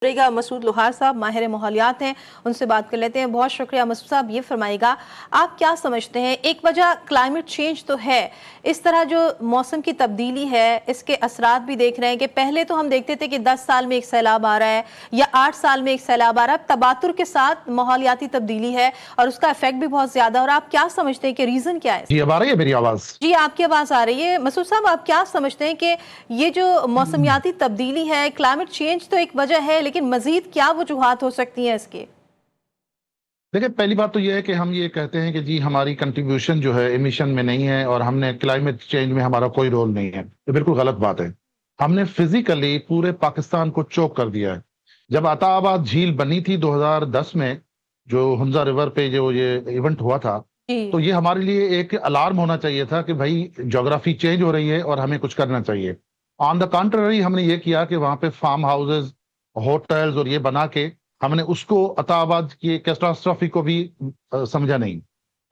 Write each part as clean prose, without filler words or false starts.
रहेगा मसूद लोहार साहब माहिर माहौलियात हैं, उनसे बात कर लेते हैं। बहुत शुक्रिया मसूद साहब। ये फरमाइएगा, आप क्या समझते हैं, एक वजह क्लाइमेट चेंज तो है, इस तरह जो मौसम की तब्दीली है इसके असरात भी देख रहे हैं कि पहले तो हम देखते थे कि 10 साल में एक सैलाब आ रहा है या 8 साल में एक सैलाब आ रहा है। तबातुर के साथ माहौलियाती तब्दीली है और उसका इफेक्ट भी बहुत ज्यादा। और आप क्या समझते हैं कि रीजन क्या है? जी, अब आ रही है मेरी आवाज? जी, आपकी आवाज आ रही है। मसूद साहब, आप क्या समझते हैं कि ये जो मौसमियाती तब्दीली है, क्लाइमेट चेंज तो एक वजह है, लेकिन मजीद क्या वजूहात हो सकती हैं इसके? देखिए, पहली बात तो ये है कि हम ये कहते हैं कि जी हमारी कंट्रीब्यूशन जो है एमिशन में नहीं है और हमने क्लाइमेट चेंज में हमारा कोई रोल नहीं है। ये बिल्कुल गलत बात है। हमने फिजिकली पूरे पाकिस्तान को चोक कर दिया है। जब अताबाद झील बनी थी 2010 में, जो हुंजा रिवर पे जो ये इवेंट हुआ था, जी। तो ये हमारे लिए एक अलार्म होना चाहिए था कि भाई ज्योग्राफी चेंज हो रही है और हमें कुछ करना चाहिए। ऑन द कॉन्ट्ररी हमने ये किया कि वहां पे फार्म हाउसेज, होटल्स और ये बना के हमने उसको अताबाद की कैटास्ट्रॉफी को भी समझा नहीं।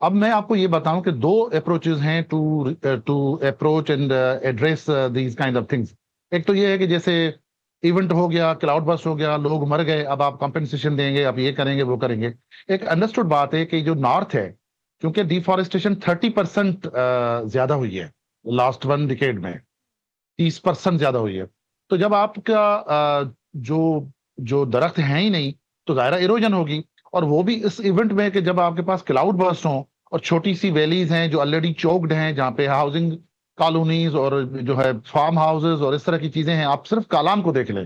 अब मैं आपको ये बताऊं कि दो अप्रोचेस हैं to to approach and address these kind of things. एक तो ये है कि जैसे इवेंट हो गया, क्लाउड बस्ट हो गया, लोग मर गए, अब आप कंपेंसेशन देंगे, आप ये करेंगे वो करेंगे। एक अंडरस्टूड बात है कि जो नॉर्थ है, क्योंकि डिफॉरेस्टेशन 30% ज्यादा हुई है लास्ट 1 डिकेड में, 30% ज्यादा हुई है। तो जब आपका जो जो दरख्त है ही नहीं, तो जाहिर इरोजन होगी। और वो भी इस इवेंट में कि जब आपके पास क्लाउड बर्स्ट हो और छोटी सी वैलीज हैं जो ऑलरेडी चोक्ड हैं, जहाँ पे हाउसिंग कॉलोनीज और जो है फार्म हाउसेज और इस तरह की चीजें हैं। आप सिर्फ कालाम को देख लें,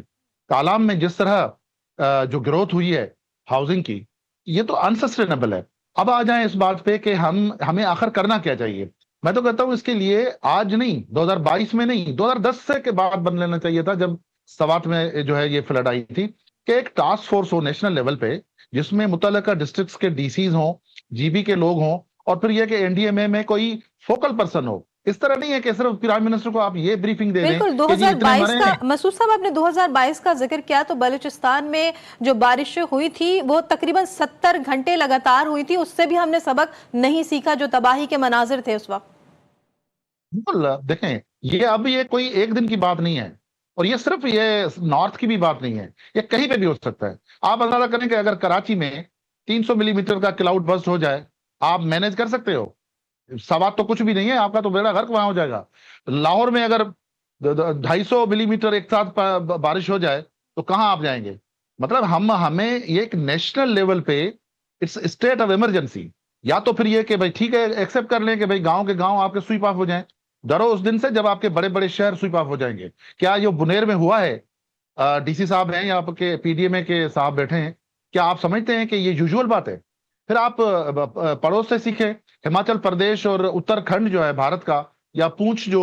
कालाम में जिस तरह जो ग्रोथ हुई है हाउसिंग की, ये तो अनसस्टेनेबल है। अब आ जाएं इस बात पे कि हमें आखिर करना क्या चाहिए। मैं तो कहता हूं इसके लिए आज नहीं, 2022 में नहीं, 2010 से के बाद बन लेना चाहिए था, जब सवात में जो है ये फ्लड आई थी, कि एक टास्क फोर्स हो नेशनल लेवल पे, जिसमें मुतल्लिका डिस्ट्रिक्ट्स के डीसीज हों, जीबी के लोग हों, और फिर यह कि एनडीएमए में कोई फोकल पर्सन हो। इस तरह नहीं है कि सिर्फ प्राइम मिनिस्टर को आप ये ब्रीफिंग दे दें बिल्कुल। कि जी इतने 2022 मरे का, हैं। मसूद साहब आपने 2022 का जिक्र किया, तो बलूचिस्तान में जो बारिश हुई थी वो तकरीबन 70 घंटे लगातार हुई थी। उससे भी हमने सबक नहीं सीखा, जो तबाही के मनाजिर थे उस वक्त। बिल्कुल, देखें, ये अब ये कोई एक दिन की बात नहीं है, और ये सिर्फ ये नॉर्थ की भी बात नहीं है, ये कहीं पे भी हो सकता है। आप अंदाजा करें कि अगर कराची में 300 मिलीमीटर का क्लाउड बर्स्ट हो जाए, आप मैनेज कर सकते हो? सवाल तो कुछ भी नहीं है, आपका तो बेड़ा गर्क वहां हो जाएगा। लाहौर में अगर 250 मिलीमीटर एक साथ बारिश हो जाए, तो कहां आप जाएंगे? मतलब हमें ये एक नेशनल लेवल पे इट्स स्टेट ऑफ इमरजेंसी। या तो फिर ये कि भाई ठीक है, एक्सेप्ट कर लें कि भाई गांव के गांव आपके स्वीप ऑफ हो जाएं। डरो उस दिन से जब आपके बड़े बड़े शहर स्वीप ऑफ हो जाएंगे। क्या ये बुनेर में हुआ है? डीसी साहब हैं या आपके पीडीएमए के साहब बैठे हैं, क्या आप समझते हैं कि ये यूजुअल बात है? फिर आप पड़ोस से सीखें। हिमाचल प्रदेश और उत्तराखंड जो है भारत का, या पूंछ जो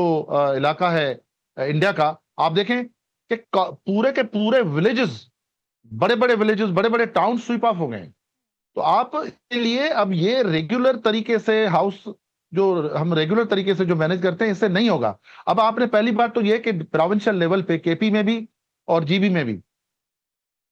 इलाका है इंडिया का, आप देखें कि पूरे के पूरे विलेजेस, बड़े बड़े विलेजेस, बड़े बड़े टाउन स्वीप ऑफ हो गए हैं। तो आप के लिए अब ये रेगुलर तरीके से हाउस, जो हम रेगुलर तरीके से जो मैनेज करते हैं, इससे नहीं होगा। अब आपने पहली बात तो ये कि प्रोविंशियल लेवल पे केपी में भी और जीबी में भी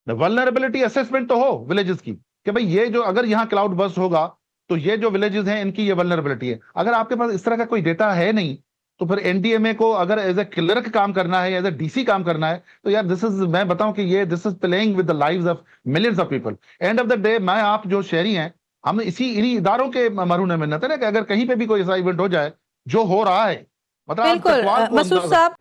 वल्नरेबिलिटी असेसमेंट तो हो विलेजेस की, कि भाई ये जो अगर यहाँ क्लाउड बर्स्ट होगा तो ये जो विलेजेस हैं इनकी ये वल्नरेबिलिटी है। अगर आपके पास इस तरह का कोई डेटा है नहीं, तो फिर एनडीएमए को अगर एज ए क्लर्क काम करना है, एज ए डीसी काम करना है, तो यार दिस इज, मैं बताऊं कि ये this is playing with the lives of millions of people. End of the day मैं आप जो शहरी हैं, हम इन्हीं इदारों के मरहून मिन्नत है ना, कि अगर कहीं पे भी कोई ऐसा इवेंट हो जाए जो हो रहा है, मतलब आप बिल्कुल चकवाल को मसूद साहब।